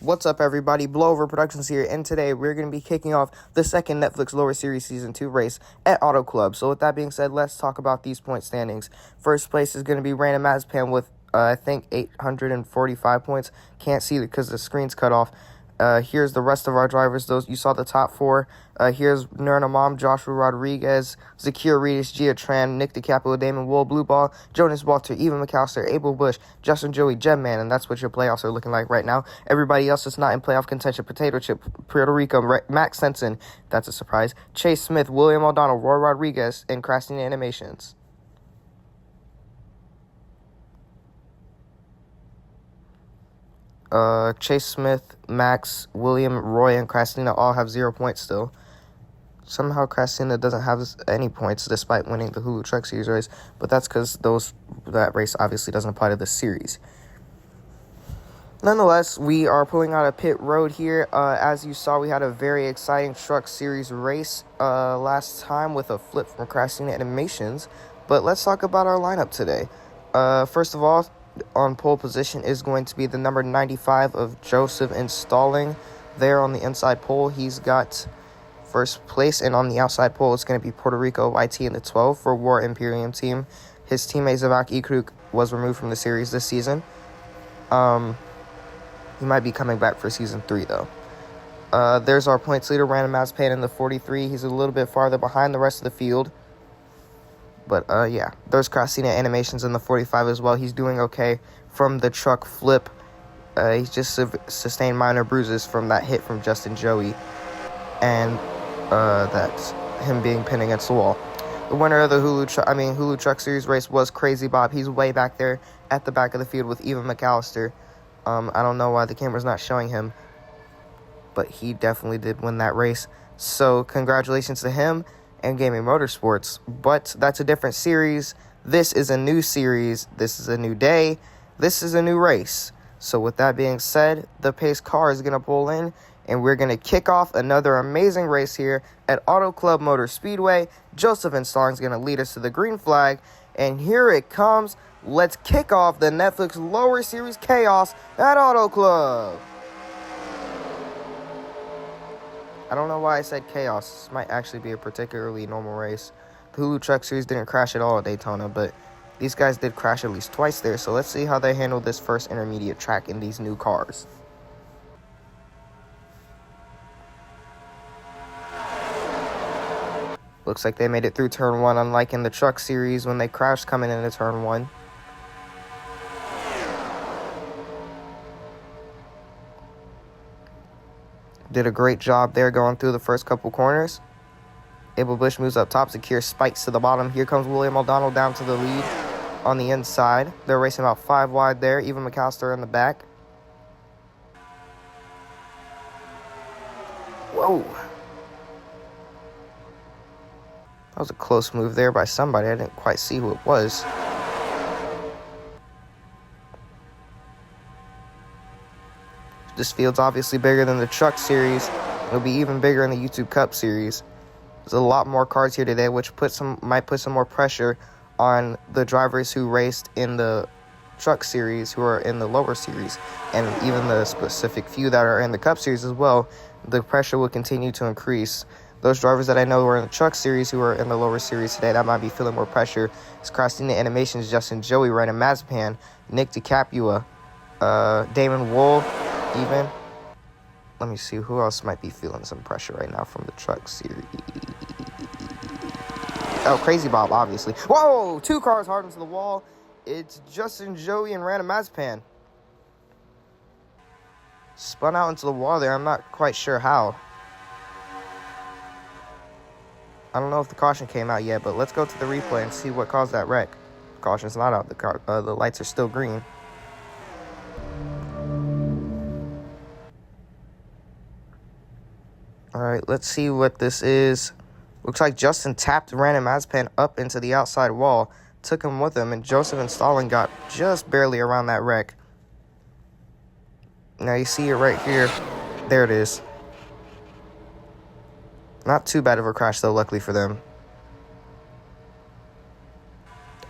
What's up, everybody? Blowover Productions here, and today we're going to be kicking off the second Netflix Lower Series Season 2 race at Auto Club. So with that being said, let's talk about these point standings. First place is going to be Random Mazepin with, I think, 845 points. Can't see it because the screen's cut off. Here's the rest of our drivers. Those you saw the top four. Here's Nurnamam, Joshua Rodriguez, Zakir Reedus, Gia Tran, Nick DiCaprio, Damon Wool, Blue Ball, Jonas Walter, Evan McAllister, Abel Bush, Justin Joey, Gemman, and that's what your playoffs are looking like right now. Everybody else is not in playoff contention. Potato Chip, Puerto Rico, Max Sensen, that's a surprise. Chase Smith, William O'Donnell, Roy Rodriguez, and Crastina Animations. Chase Smith, Max, William, Roy, and Crastina all have 0 points still. Somehow Crastina doesn't have any points despite winning the Hulu Truck Series race, but that's because that race obviously doesn't apply to the series. Nonetheless, we are pulling out a pit road here. As you saw, we had a very exciting Truck Series race last time with a flip from Crastina Animations, but let's talk about our lineup today. First of all, on pole position is going to be the number 95 of Joseph Installing. There on the inside pole, he's got first place, and on the outside pole, it's going to be Puerto Rico YT in the 12 for War Imperium team. His teammate Zavak Ikruk was removed from the series this season. He might be coming back for season 3 though. There's our points leader, Random Mazepin in the 43. He's a little bit farther behind the rest of the field. But, yeah, there's Crastina Animations in the 45 as well. He's doing okay from the truck flip. He's just sustained minor bruises from that hit from Justin Joey. And that's him being pinned against the wall. The winner of the Hulu Truck Series race was Crazy Bob. He's way back there at the back of the field with Evan McAllister. I don't know why the camera's not showing him, but he definitely did win that race. So, congratulations to him and Gaming Motorsports, but that's a different series. This is a new series. This is a new day. This is a new race. So with that being said, the pace car is going to pull in, and we're going to kick off another amazing race here at Auto Club Motor Speedway. Joseph Installing is going to lead us to the green flag, and here it comes. Let's kick off the Netflix Lower Series Chaos at Auto Club. I don't know why I said chaos. This might actually be a particularly normal race. The Hulu Truck Series didn't crash at all at Daytona, but these guys did crash at least twice there. So let's see how they handle this first intermediate track in these new cars. Looks like they made it through turn 1, unlike in the Truck Series when they crashed coming into turn 1. Did a great job there going through the first couple corners. Abel Bush moves up top. Zakir spikes to the bottom. Here comes William O'Donnell down to the lead on the inside. They're racing about 5 wide there. Even McAllister in the back. Whoa. That was a close move there by somebody. I didn't quite see who it was. This field's obviously bigger than the Truck Series. It'll be even bigger in the YouTube Cup Series. There's a lot more cars here today, which might put some more pressure on the drivers who raced in the Truck Series, who are in the Lower Series, and even the specific few that are in the Cup Series as well. The pressure will continue to increase. Those drivers that I know were in the Truck Series who are in the Lower Series today, that might be feeling more pressure. It's Crastina Animations, Justin Joey, Random Mazepin, Nick DiCaprio, Damon Wool. Even, let me see who else might be feeling some pressure right now from the Truck Series. Oh, Crazy Bob, obviously. Whoa, 2 cars hard into the wall. It's Justin Joey and Random Mazepin. Spun out into the wall there. I'm not quite sure how. I don't know if the caution came out yet, but let's go to the replay and see what caused that wreck. Caution's not out. The lights are still green. Alright, let's see what this is. Looks like Justin tapped Random Mazepin up into the outside wall, took him with him, and Joseph Installing got just barely around that wreck. Now you see it right here. There it is. Not too bad of a crash though, luckily for them.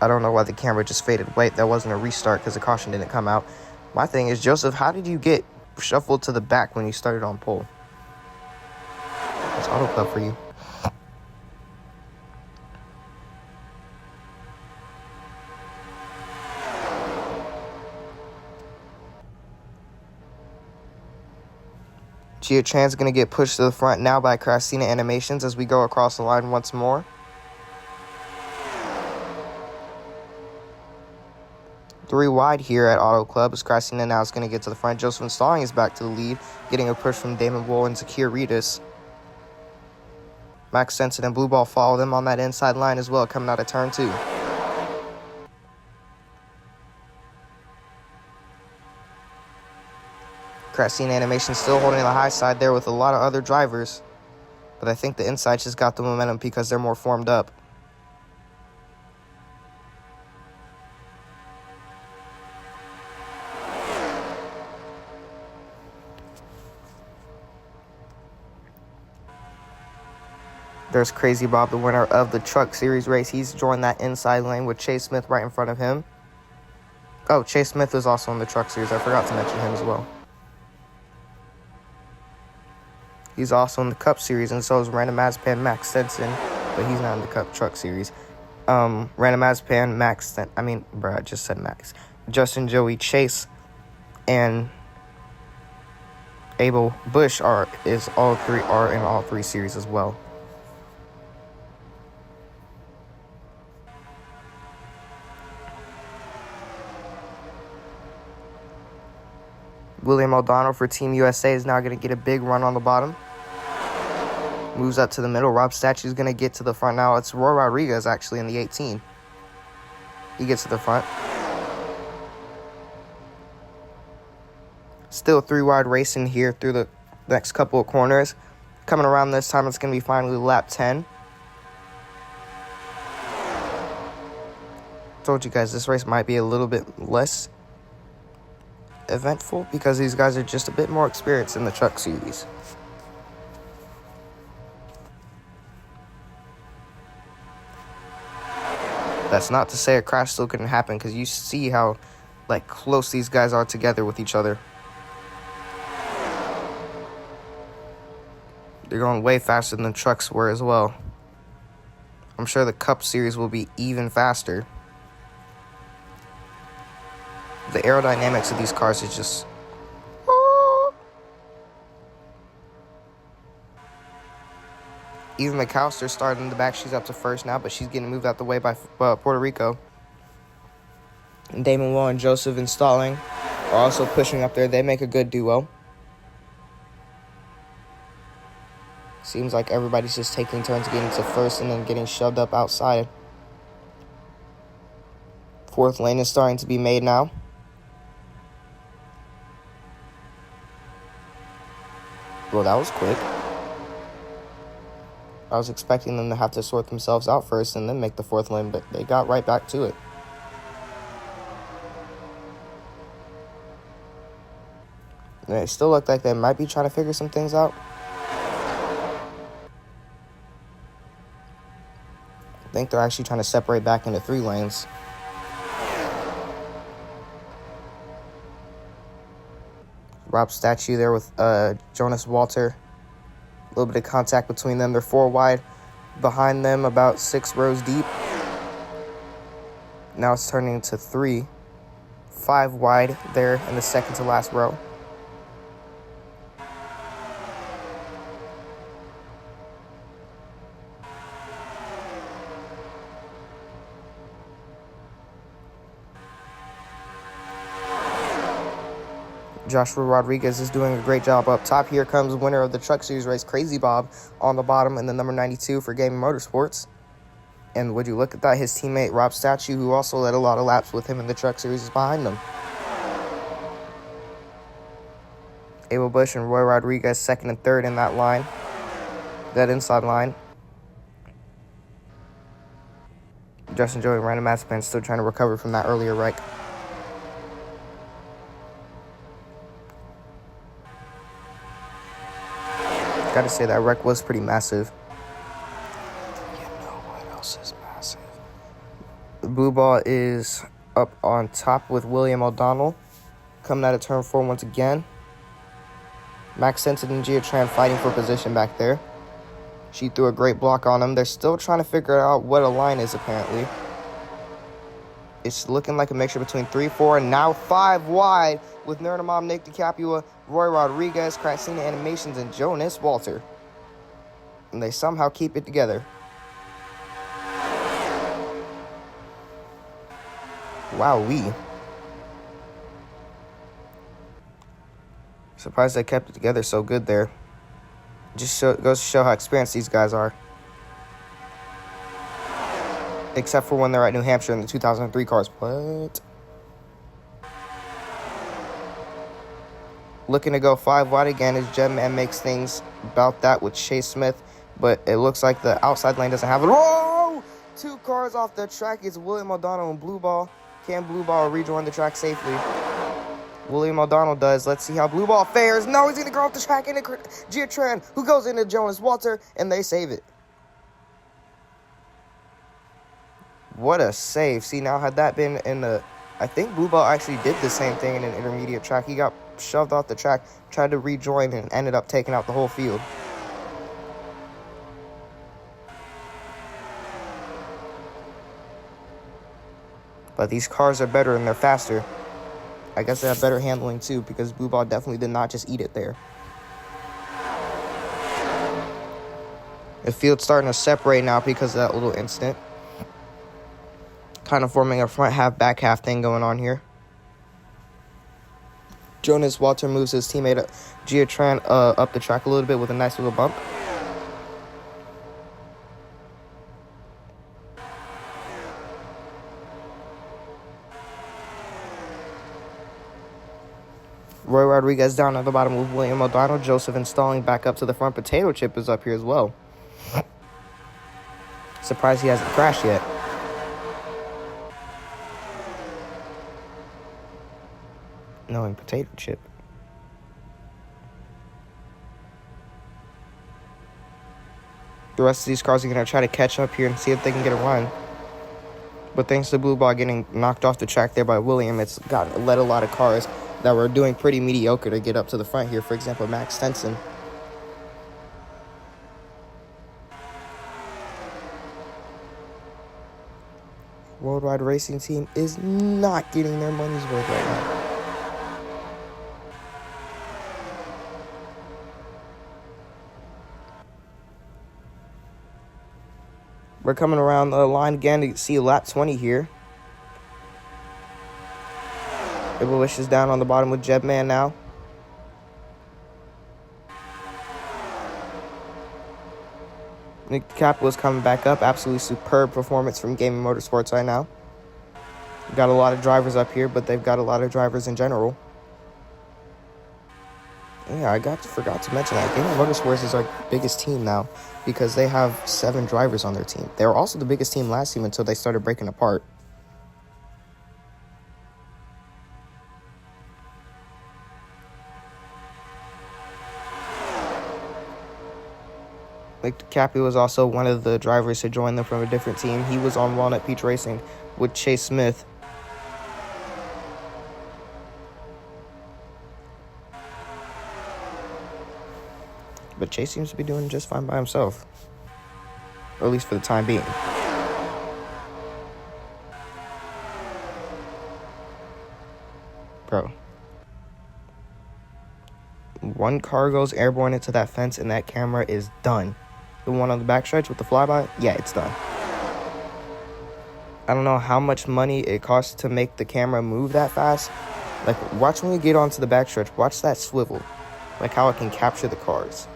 I don't know why the camera just faded. Wait, that wasn't a restart because the caution didn't come out. My thing is, Joseph, how did you get shuffled to the back when you started on pole. That's Auto Club for you. Gia Chan's going to get pushed to the front now by Crasina Animations as we go across the line once more. Three wide here at Auto Club as Crasina now is going to get to the front. Joseph Stalling is back to the lead, getting a push from Damon Wool and Zakir Reedus. Max Sensen and Blue Ball follow them on that inside line as well, coming out of turn 2. Crasina Animation still holding the high side there with a lot of other drivers. But I think the inside just got the momentum because they're more formed up. There's Crazy Bob, the winner of the Truck Series race. He's joined that inside lane with Chase Smith right in front of him. Oh, Chase Smith is also in the Truck Series. I forgot to mention him as well. He's also in the Cup Series, and so is Random Mazepin Max Sensen, but he's not in the Cup Truck Series. Random Mazepin Max, I just said Max. Justin, Joey, Chase, and Abel Bush are in all three series as well. William O'Donnell for Team USA is now going to get a big run on the bottom. Moves up to the middle. Rob Statue is going to get to the front now. It's Roy Rodriguez actually in the 18. He gets to the front. Still three wide racing here through the next couple of corners. Coming around this time, it's going to be finally lap 10. Told you guys this race might be a little bit less eventful because these guys are just a bit more experienced in the Truck Series. That's not to say a crash still couldn't happen because you see how close these guys are together with each other. They're going way faster than the trucks were as well. I'm sure the Cup Series will be even faster. The aerodynamics of these cars is just... Eva McAllister started in the back. She's up to first now, but she's getting moved out the way by Puerto Rico. And Damon Will and Joseph Stalling are also pushing up there. They make a good duo. Seems like everybody's just taking turns getting to first and then getting shoved up outside. Fourth lane is starting to be made now. Well, that was quick. I was expecting them to have to sort themselves out first and then make the fourth lane, but they got right back to it. And it still looked like they might be trying to figure some things out. I think they're actually trying to separate back into 3 lanes. Rob Statue there with Jonas Walter. A little bit of contact between them. They're 4 wide. Behind them, about 6 rows deep. Now it's turning to 3. 5 wide there in the second to last row. Joshua Rodriguez is doing a great job up top. Here comes winner of the Truck Series race, Crazy Bob, on the bottom in the number 92 for Gaming Motorsports. And would you look at that, his teammate Rob Statue, who also led a lot of laps with him in the Truck Series, is behind them. Abel Bush and Roy Rodriguez second and third in that line, that inside line. Justin Joey and Random Mazepin still trying to recover from that earlier wreck. Gotta say, that wreck was pretty massive. You know what else is massive? The Blue Ball is up on top with William O'Donnell. Coming out of turn 4 once again. Max Sensen and Gia Tran fighting for position back there. She threw a great block on them. They're still trying to figure out what a line is, apparently. It's looking like a mixture between 3, 4, and now 5 wide with Nerdamom, Nick DiCapua, Roy Rodriguez, Krasina Animations, and Jonas Walter. And they somehow keep it together. Wowee. Surprised they kept it together so good there. Just goes to show how experienced these guys are. Except for when they're at New Hampshire in the 2003 cars. What? Looking to go 5 wide again as Jetman makes things about that with Chase Smith. But it looks like the outside lane doesn't have it. Whoa! 2 cars off the track. It's William O'Donnell and Blue Ball. Can Blue Ball rejoin the track safely? William O'Donnell does. Let's see how Blue Ball fares. No, he's going to go off the track into Gia Tran, who goes into Jonas Walter, and they save it. What a save. See, now had that been in the... I think Blue Ball actually did the same thing in an intermediate track. He got shoved off the track, tried to rejoin, and ended up taking out the whole field. But these cars are better and they're faster. I guess they have better handling too, because Blue Ball definitely did not just eat it there. The field's starting to separate now because of that little incident. Kind of forming a front half, back half thing going on here. Jonas Walter moves his teammate Gia Tran up the track a little bit with a nice little bump. Roy Rodriguez down at the bottom with William O'Donnell. Joseph installing back up to the front. Potato Chip is up here as well. Surprised he hasn't crashed yet. Knowing Potato Chip. The rest of these cars are going to try to catch up here and see if they can get a run. But thanks to Blue Ball getting knocked off the track there by William, it's led a lot of cars that were doing pretty mediocre to get up to the front here. For example, Max Stenson. Worldwide Racing Team is not getting their money's worth right now. We're coming around the line again to see lap 20 here. Iblish is down on the bottom with Jetman now. Nick DiCapua coming back up. Absolutely superb performance from Gaming Motorsports right now. We've got a lot of drivers up here, but they've got a lot of drivers in general. Yeah, I forgot to mention that Gaming Motorsports is our biggest team now because they have 7 drivers on their team. They were also the biggest team last team until they started breaking apart. Nick DiCapua was also one of the drivers to join them from a different team. He was on Walnut Peach Racing with Chase Smith. But Chase seems to be doing just fine by himself. Or at least for the time being. Bro. One car goes airborne into that fence and that camera is done. The one on the backstretch with the flyby, yeah, it's done. I don't know how much money it costs to make the camera move that fast. Like, watch when we get onto the backstretch. Watch that swivel. Like how it can capture the cars.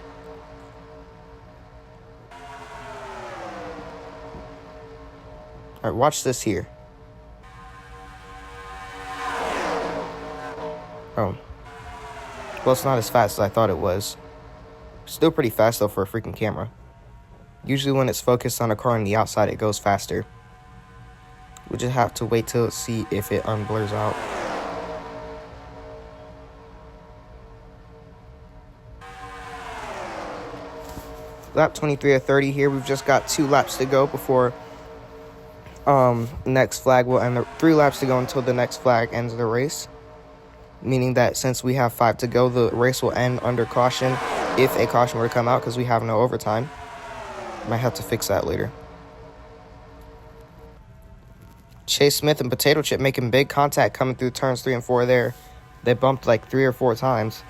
Alright, watch this here. Oh. Well, it's not as fast as I thought it was. Still pretty fast, though, for a freaking camera. Usually when it's focused on a car on the outside, it goes faster. We just have to wait till see if it unblurs out. Lap 23 or 30 here. We've just got 2 laps to go before next flag will end. 3 laps to go until the next flag ends the race. meaning that since we have 5 to go, the race will end under caution if a caution were to come out because we have no overtime. Might have to fix that later. Chase Smith and Potato Chip making big contact coming through turns 3 and 4 there. They bumped like 3 or 4 times.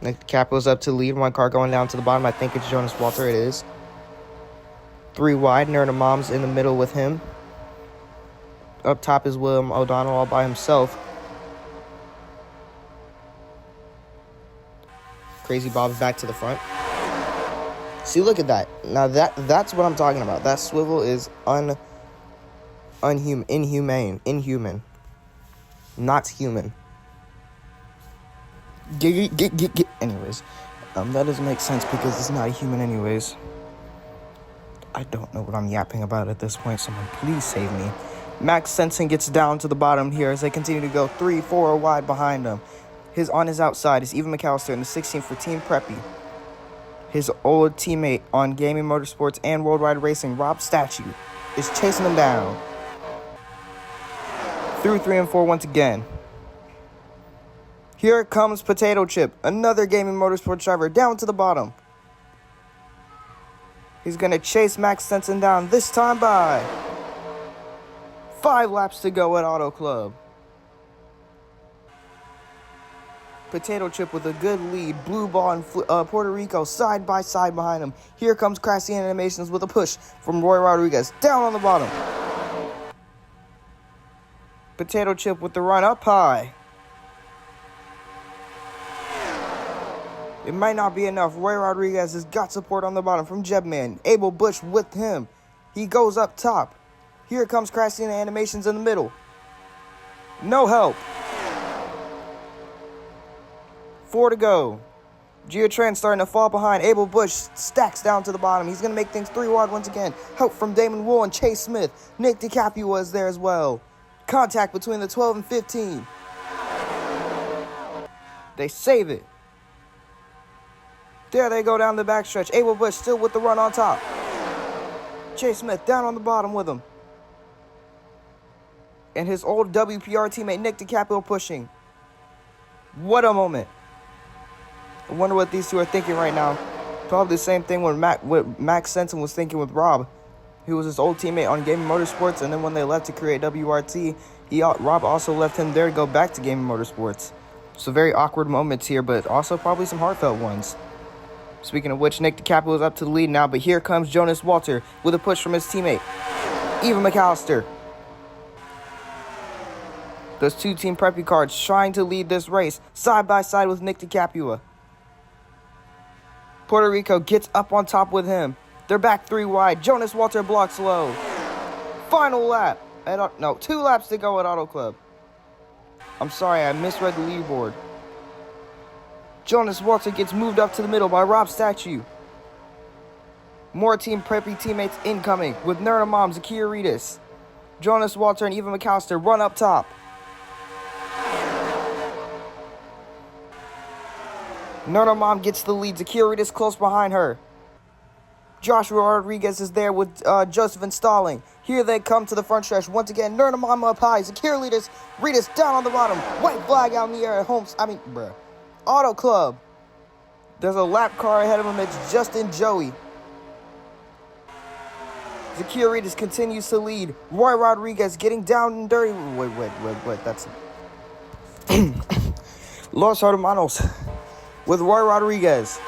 Nick DiCaprio's up to the lead. 1 car going down to the bottom. I think it's Jonas Walter. It is. 3 wide. Nerd Mom's in the middle with him. Up top is William O'Donnell all by himself. Crazy Bob's back to the front. See, look at that. Now that's what I'm talking about. That swivel is inhuman. Not human. Anyways, that doesn't make sense because it's not a human anyways. I don't know what I'm yapping about at this point. Someone please save me. Max Sensen gets down to the bottom here as they continue to go 3-4 wide behind him. On his outside is Evan McAllister in the 16th for Team Preppy. His old teammate on Gaming Motorsports and Worldwide Racing, Rob Statue, is chasing him down. Through 3 and 4 once again. Here comes Potato Chip, another Gaming Motorsports driver, down to the bottom. He's going to chase Max Sensen down, this time by 5 laps to go at Auto Club. Potato Chip with a good lead. Blue Ball and Puerto Rico side by side behind him. Here comes Craftsy Animations with a push from Roy Rodriguez. Down on the bottom. Potato Chip with the run up high. It might not be enough. Roy Rodriguez has got support on the bottom from Jebman. Abel Bush with him. He goes up top. Here comes Craftsy Animations in the middle. No help. 4 to go. Geotran starting to fall behind. Abel Bush stacks down to the bottom. He's going to make things 3 wide once again. Help from Damon Wool and Chase Smith. Nick DiCaprio is there as well. Contact between the 12 and 15. They save it. There they go down the backstretch. Abel Bush still with the run on top. Chase Smith down on the bottom with him. And his old WPR teammate Nick DiCaprio pushing. What a moment. I wonder what these two are thinking right now. Probably the same thing what Max Sensen was thinking with Rob. He was his old teammate on Gaming Motorsports, and then when they left to create WRT, Rob also left him there to go back to Gaming Motorsports. So very awkward moments here, but also probably some heartfelt ones. Speaking of which, Nick DiCaprio is up to the lead now, but here comes Jonas Walter with a push from his teammate, Evan McAllister. Those 2 Team Preppy cars trying to lead this race side by side with Nick DiCaprio. Puerto Rico gets up on top with him. They're back 3 wide. Jonas Walter blocks low. Final lap. 2 laps to go at Auto Club. I'm sorry, I misread the leaderboard. Jonas Walter gets moved up to the middle by Rob Statue. More Team Preppy teammates incoming with Nerda Mom, Zakia Reedus. Jonas Walter and Evan McAllister run up top. Nerda Mom gets the lead. Zakia Reedus close behind her. Joshua Rodriguez is there with Joseph installing. Here they come to the front stretch. Once again, Nerda Mom up high. Zakia Reedus down on the bottom. White flag out in the air at Auto Club. There's a lap car ahead of him. It's Justin Joey. Zakia Reedus continues to lead. Roy Rodriguez getting down and dirty. Wait. That's Los Hermanos with Roy Rodriguez.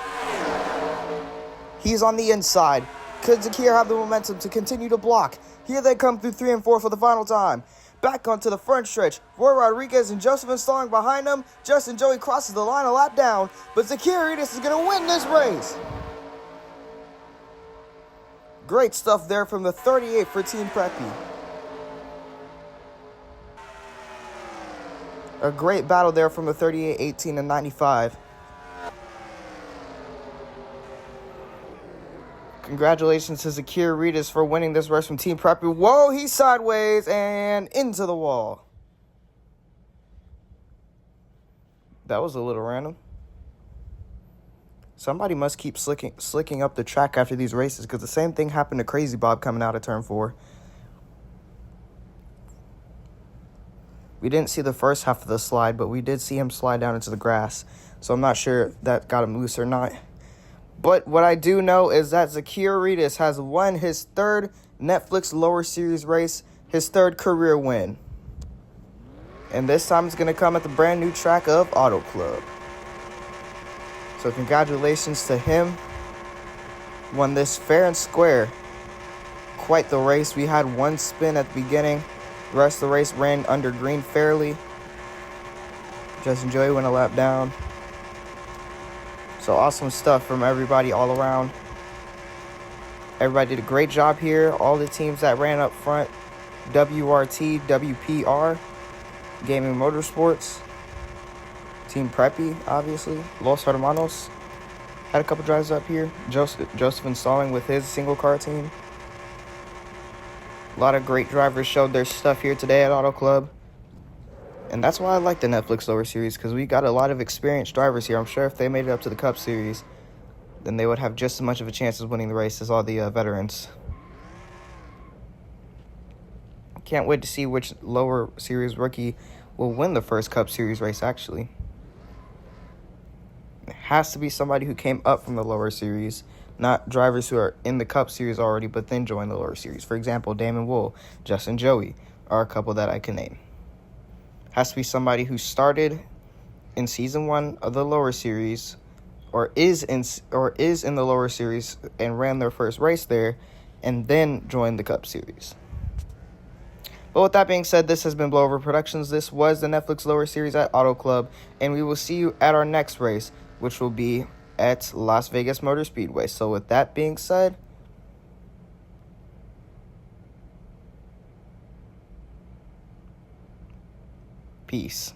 He's on the inside. Could Zakia have the momentum to continue to block? Here they come through 3 and 4 for the final time. Back onto the front stretch. Roy Rodriguez and Joseph installing behind them. Justin Joey crosses the line a lap down, but Zakia Reedus is going to win this race. Great stuff there from the 38 for Team Preppy. A great battle there from the 38, 18, and 95. Congratulations to Zakia Reedus for winning this race from Team Preppy. Whoa, he's sideways and into the wall. That was a little random. Somebody must keep slicking up the track after these races, because the same thing happened to Crazy Bob coming out of turn 4. We didn't see the first half of the slide, but we did see him slide down into the grass. So I'm not sure if that got him loose or not. But what I do know is that Zakir Aridas has won his third Netflix Lower Series race, his third career win. And this time it's going to come at the brand new track of Auto Club. So congratulations to him. Won this fair and square. Quite the race. We had one spin at the beginning. The rest of the race ran under green fairly. Justin Joey went a lap down. So awesome stuff from everybody all around. Everybody did a great job here. All the teams that ran up front. WRT, WPR, Gaming Motorsports, Team Preppy, obviously. Los Hermanos had a couple drives up here. Joseph installing with his single car team. A lot of great drivers showed their stuff here today at Auto Club. And that's why I like the Netflix Lower Series, because we got a lot of experienced drivers here. I'm sure if they made it up to the Cup Series, then they would have just as much of a chance of winning the race as all the veterans. Can't wait to see which Lower Series rookie will win the first Cup Series race, actually. It has to be somebody who came up from the Lower Series, not drivers who are in the Cup Series already but then joined the Lower Series. For example, Damon Wool, Justin Joey are a couple that I can name. Has to be somebody who started in Season 1 of the Lower Series or is in the Lower Series and ran their first race there and then joined the Cup Series. But with that being said, this has been Blowover Productions. This was the Netflix Lower Series at Auto Club, and we will see you at our next race, which will be at Las Vegas Motor Speedway. So with that being said, peace.